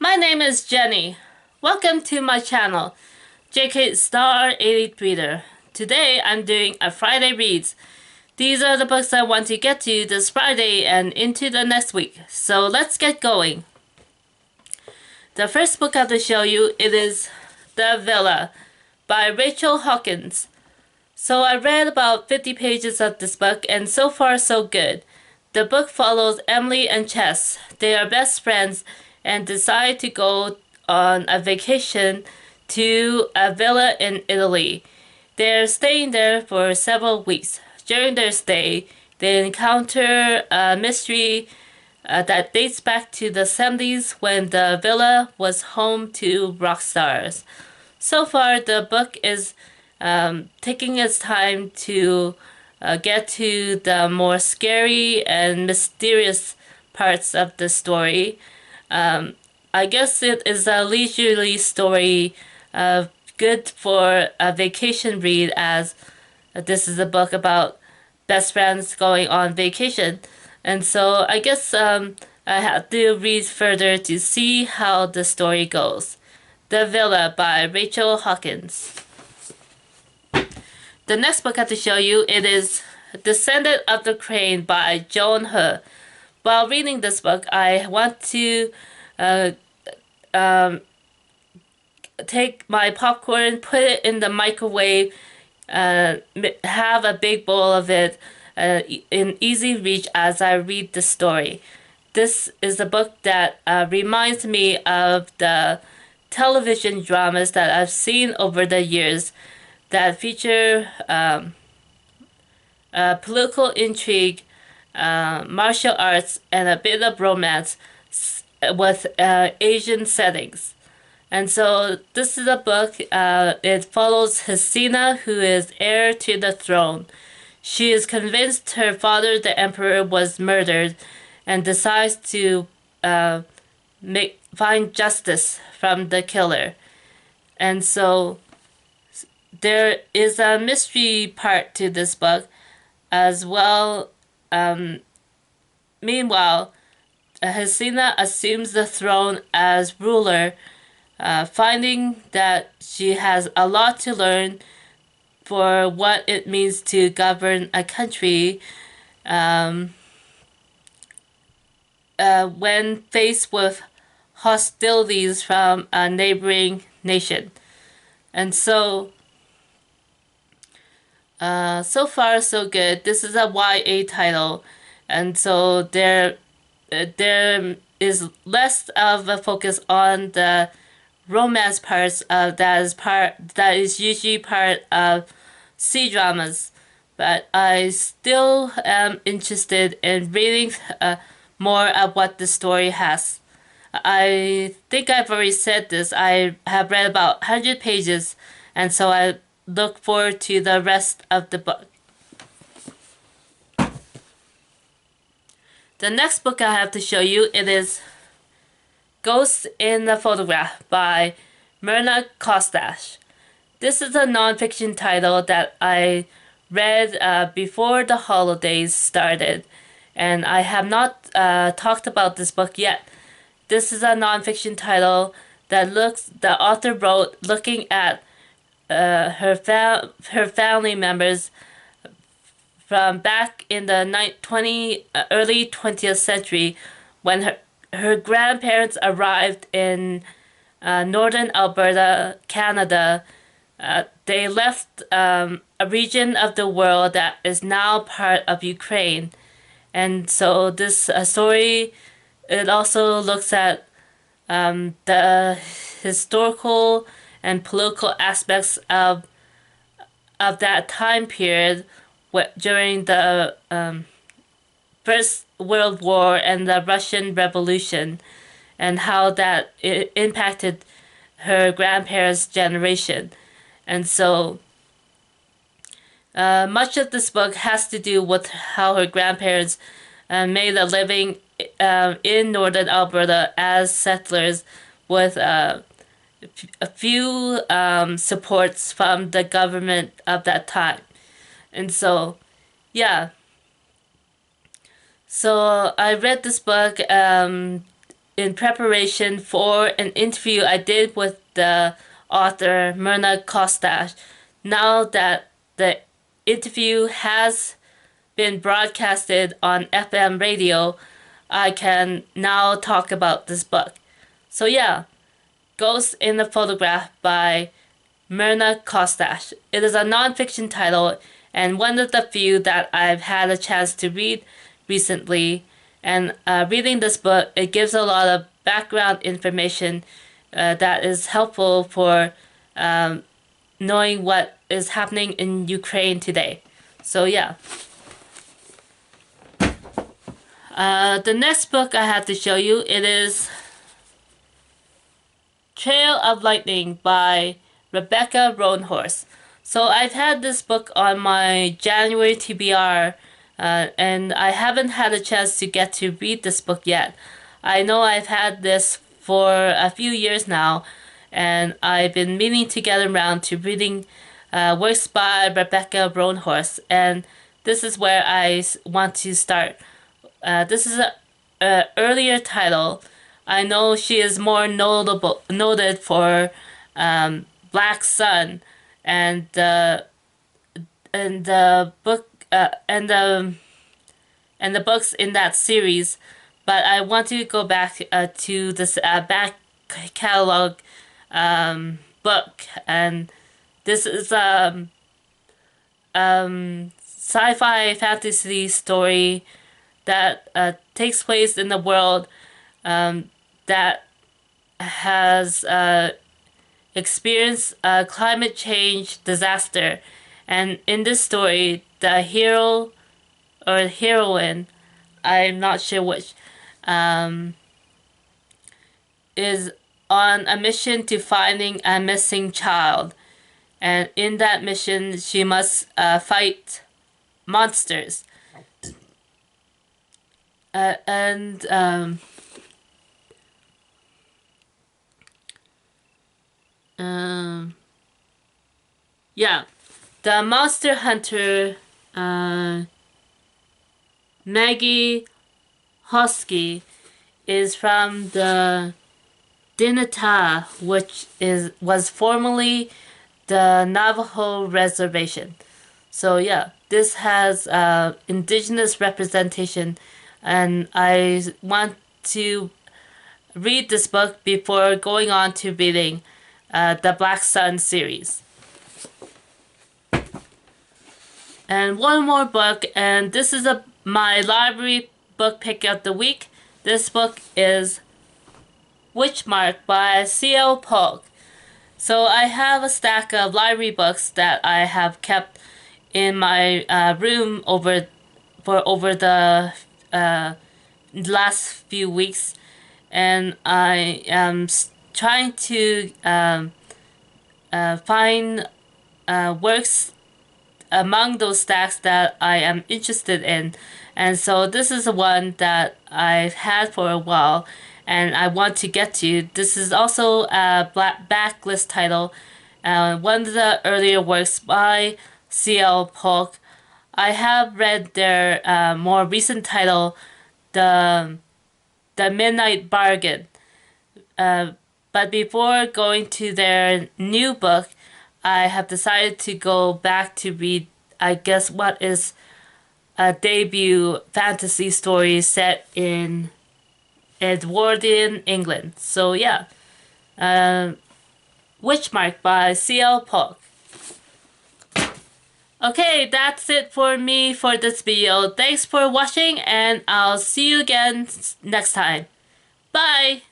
My name is Jenny. Welcome to my channel, JK Star 80 Reader. Today I'm doing a Friday Reads. These are the books I want to get to this Friday and into the next week. So let's get going. The first book I have to show you, it is The Villa by Rachel Hawkins. So I read about 50 pages of this book and so far so good. The book follows Emily and Chess. They are best friends and decide to go on a vacation to a villa in Italy. They're staying there for several weeks. During their stay, they encounter a mystery that dates back to the 70s when the villa was home to rock stars. So far, the book is taking its time to get to the more scary and mysterious parts of the story. I guess it is a leisurely story, good for a vacation read, as this is a book about best friends going on vacation. And so I guess I have to read further to see how the story goes. The Villa by Rachel Hawkins. The next book I have to show you, it is Descendant of the Crane by Joan He. While reading this book, I want to take my popcorn, put it in the microwave, have a big bowl of it in easy reach as I read the story. This is a book that reminds me of the television dramas that I've seen over the years that feature political intrigue, martial arts, and a bit of romance with Asian settings. And so this is a book, it follows Hasina, who is heir to the throne. She is convinced her father, the emperor, was murdered and decides to find justice from the killer. And so there is a mystery part to this book as well. Meanwhile, Hasina assumes the throne as ruler, finding that she has a lot to learn for what it means to govern a country when faced with hostilities from a neighboring nation. And so, so far so good. This is a YA title, and so there is less of a focus on the romance parts of that is usually part of C-dramas, but I still am interested in reading more of what the story has. I think I've already said this. I have read about 100 pages, and so I look forward to the rest of the book. The next book I have to show you, it is Ghosts in the Photograph by Myrna Kostash. This is a nonfiction title that I read before the holidays started, and I have not talked about this book yet. This is a nonfiction title that the author wrote looking at her family members from back in the early 20th century when her grandparents arrived in northern Alberta, Canada. They left a region of the world that is now part of Ukraine. And so this story, it also looks at the historical and political aspects of that time period during the First World War and the Russian Revolution, and how that it impacted her grandparents' generation. And so much of this book has to do with how her grandparents made a living in northern Alberta as settlers with a few supports from the government of that time. And so, yeah. So I read this book in preparation for an interview I did with the author Myrna Kostas. Now that the interview has been broadcasted on FM radio, I can now talk about this book. So yeah, Ghost in the Photograph by Myrna Kostas. It is a nonfiction title and one of the few that I've had a chance to read recently. And reading this book, it gives a lot of background information that is helpful for knowing what is happening in Ukraine today. So yeah. The next book I have to show you, it is Trail of Lightning by Rebecca Roanhorse. So I've had this book on my January TBR, and I haven't had a chance to get to read this book yet. I know I've had this for a few years now, and I've been meaning to get around to reading works by Rebecca Roanhorse, and this is where I want to start. This is a earlier title. I know she is more noted for Black Sun and the book and the books in that series, but I want to go back to this back catalog book, and this is sci-fi fantasy story that takes place in the world that has experienced a climate change disaster. And in this story, the hero or heroine, I'm not sure which, is on a mission to finding a missing child. And in that mission, she must fight monsters. Yeah, the monster hunter, Maggie Hosky, is from the Dinata, which was formerly the Navajo reservation. So yeah, this has indigenous representation, and I want to read this book before going on to reading the Black Sun series. And one more book, and this is my library book pick of the week. This book is Witchmark by C.L. Polk. So I have a stack of library books that I have kept in my room over the last few weeks, and I am trying to find works among those stacks that I am interested in. And so this is the one that I've had for a while and I want to get to. This is also a backlist title, one of the earlier works by C.L. Polk. I have read their more recent title, The Midnight Bargain. But before going to their new book, I have decided to go back to read, I guess, what is a debut fantasy story set in Edwardian England. So yeah, Witchmark by C.L. Polk. Okay, that's it for me for this video. Thanks for watching, and I'll see you again next time. Bye!